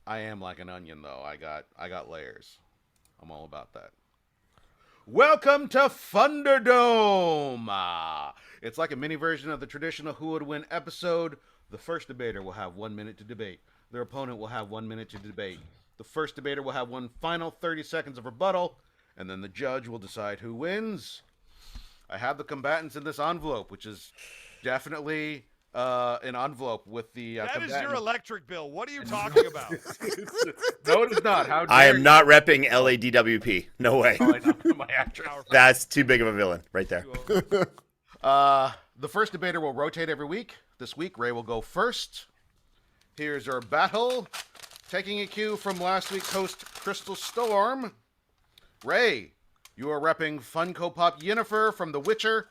I am like an onion, though. I got layers. I'm all about that. Welcome to Funderdome. It's like a mini version of the traditional Who Would Win episode. The first debater will have 1 minute to debate. Their opponent will have 1 minute to debate. The first debater will have one final 30 seconds of rebuttal, and then the judge will decide who wins. I have the combatants in this envelope, which is definitely an envelope with the That is combatant. your electric bill. What are you talking about? No, it is not. How I dare am not repping LADWP. No way. you. Oh, I know, my actress. That's too big of a villain right there. The first debater will rotate every week. This week, Ray will go first. Here's our battle. Taking a cue from last week's host, Crystal Storm. Ray, you are repping Funco Pop Yennifer from The Witcher.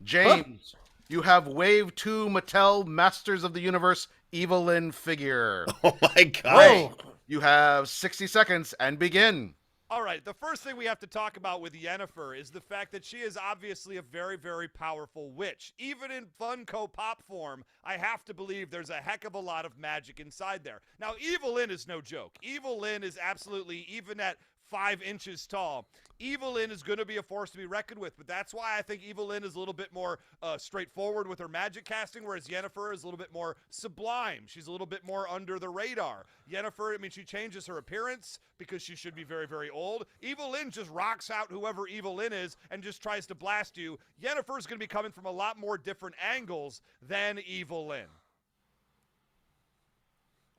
James, you have Wave 2 Mattel Masters of the Universe Evelyn figure. Oh my god. Ray, you have 60 seconds and begin. All right, the first thing we have to talk about with Yennefer is the fact that she is obviously a very, very powerful witch. Even in Funko Pop form, I have to believe there's a heck of a lot of magic inside there. Now, Evelyn is no joke. Evelyn is absolutely, even at 5 inches tall, Evelyn is going to be a force to be reckoned with, but that's why I think Evelyn is a little bit more straightforward with her magic casting, whereas Yennefer is a little bit more sublime. She's a little bit more under the radar. Yennefer, I mean, she changes her appearance because she should be very, very old. Evelyn just rocks out whoever Evelyn is and just tries to blast you. Yennefer is going to be coming from a lot more different angles than Evelyn.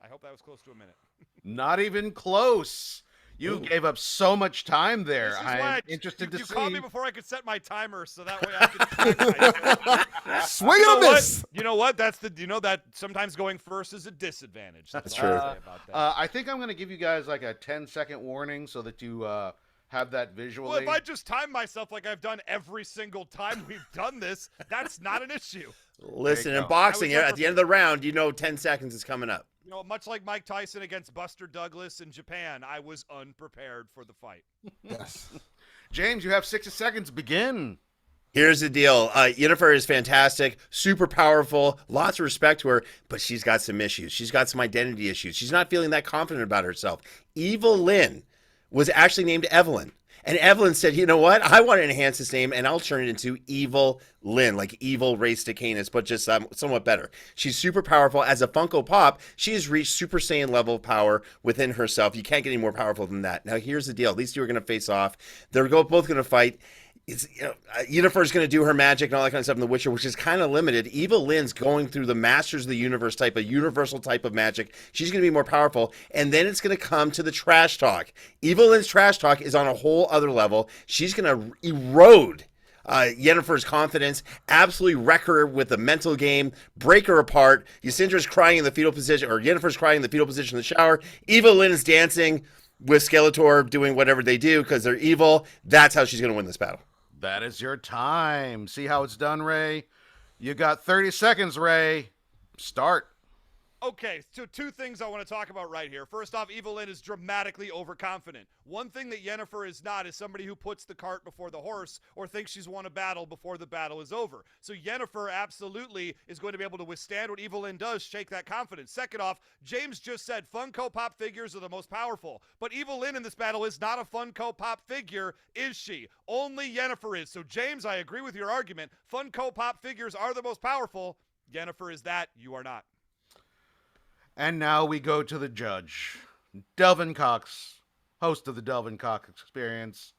I hope that was close to a minute. Not even close. You gave up so much time there. I'm interested to you see. called me before I could set my timer, so that way I could track myself. Swing and a miss. You know what? That's the. You know that sometimes going first is a disadvantage. That's all I'll true. say about that. I think I'm going to give you guys like a 10-second warning so that you have that visually. Well, if I just time myself like I've done every single time we've done this, that's not an issue. Listen, There you in go. boxing, I was at the end of the round, you know 10 seconds is coming up. You know, much like Mike Tyson against Buster Douglas in Japan, I was unprepared for the fight. Yes. James, you have 60 seconds. Begin. Here's the deal. Yennefer is fantastic, super powerful, lots of respect to her, but she's got some issues. She's got some identity issues. She's not feeling that confident about herself. Evelyn was actually named Evelyn. And Evelyn said, you know what? I want to enhance this name, and I'll turn it into Evil Lynn, like evil race to Canis, but just somewhat better. She's super powerful. As a Funko Pop, she has reached Super Saiyan level of power within herself. You can't get any more powerful than that. Now, here's the deal. These two are going to face off. They're both going to fight. Yennefer's going to do her magic and all that kind of stuff in The Witcher, which is kind of limited. Evil Lynn's going through the Masters of the Universe type, a universal type of magic. She's going to be more powerful, and then it's going to come to the trash talk. Evil Lynn's trash talk is on a whole other level. She's going to erode Yennefer's confidence, absolutely wreck her with the mental game, break her apart. Ysindra's crying in the fetal position, or Yennefer's crying in the fetal position in the shower. Evil Lynn is dancing with Skeletor, doing whatever they do because they're evil. That's how she's going to win this battle. That is your time. See how it's done, Ray? You got 30 seconds, Ray. Start. Okay, so 2 things I want to talk about right here. First off, Evelyn is dramatically overconfident. One thing that Yennefer is not is somebody who puts the cart before the horse or thinks she's won a battle before the battle is over. So Yennefer absolutely is going to be able to withstand what Evelyn does, shake that confidence. Second off, James just said Funko Pop figures are the most powerful. But Evelyn in this battle is not a Funko Pop figure, is she? Only Yennefer is. So James, I agree with your argument. Funko Pop figures are the most powerful. Yennefer is that. You are not. And now we go to the judge, Delvin Cox, host of the Delvin Cox Experience.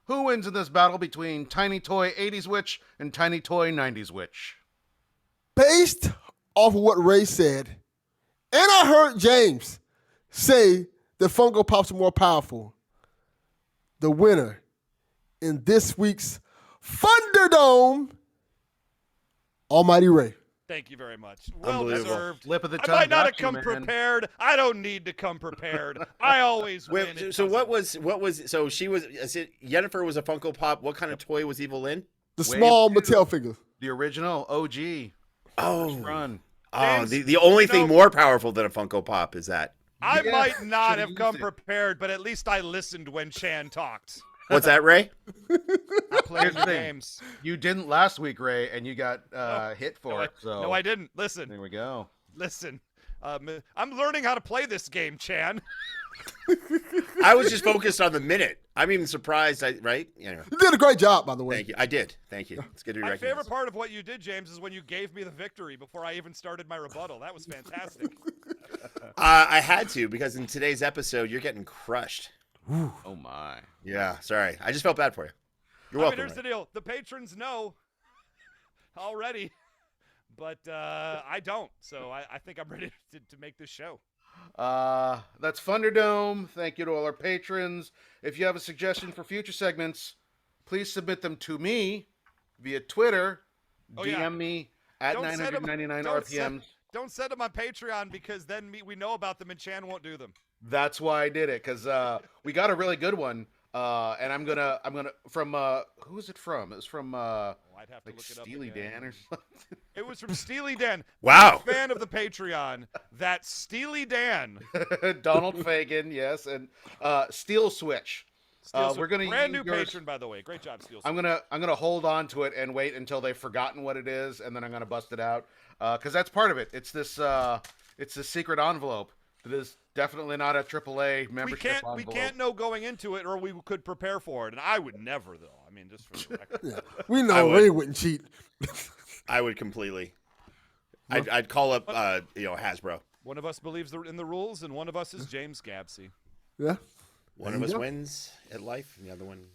Who wins in this battle between Tiny Toy 80s Witch and Tiny Toy 90s Witch? Based off of what Ray said, and I heard James say that Funko Pops are more powerful, the winner in this week's Funderdome, Almighty Ray. Thank you very much. Well Unbelievable. deserved. Flip of the I tongue might not have got you, come man. prepared. I don't need to come prepared. I always win. Wait, so what was so she was Yennefer was a Funko Pop. What kind of toy was Evil Lynn? The Wave small 2. Mattel figure. The original OG. Oh, Run. James, the only you thing know- more powerful than a Funko Pop is that. I Yeah, might not should've have come used it. prepared, but at least I listened when Chan talked. What's that, Ray? I played Here's the the thing. games. You didn't last week, Ray, and you got hit for No, it. So no, I didn't. Listen. there we go. Listen. I'm learning how to play this game, Chan. I was just focused on the minute. I'm even surprised. Right? Anyway, You did a great job, by the way. thank you. I did. Thank you. It's good to be My recognized. favorite part of what you did, James, is when you gave me the victory before I even started my rebuttal. That was fantastic. I had to because in today's episode, you're getting crushed. Oh my. Yeah, sorry. I just felt bad for you. You're I mean, welcome. here's the deal. The patrons know already, but I don't. So I think I'm ready to make this show. That's Funderdome. Thank you to all our patrons. If you have a suggestion for future segments, please submit them to me via Twitter. Oh, DM yeah. me at Don't send 999 don't RPMs. Don't send them on Patreon because then we know about them and Chan won't do them. That's why I did it, because we got a really good one. And I'm gonna from who is it from? It was from I'd have to like look it up. Steely again. Dan or something. It was from Steely Dan. Wow. Big fan of the Patreon. That Steely Dan. Donald Fagen, yes, and Steel Switch. Steel We're gonna brand use new yours. patron, by the way. Great job, Steel. I'm gonna hold on to it and wait until they've forgotten what it is, and then I'm gonna bust it out because that's part of it. It's this secret envelope that is definitely not a AAA membership envelope. We can't know going into it, or we could prepare for it. And I would never, though. I mean, just for the record. Yeah. We I know would. Ray wouldn't cheat. I would completely. I'd call up, Hasbro. One of us believes in the rules, and one of us is James Gabsey. Yeah. One There of you us go. wins at life, and the other one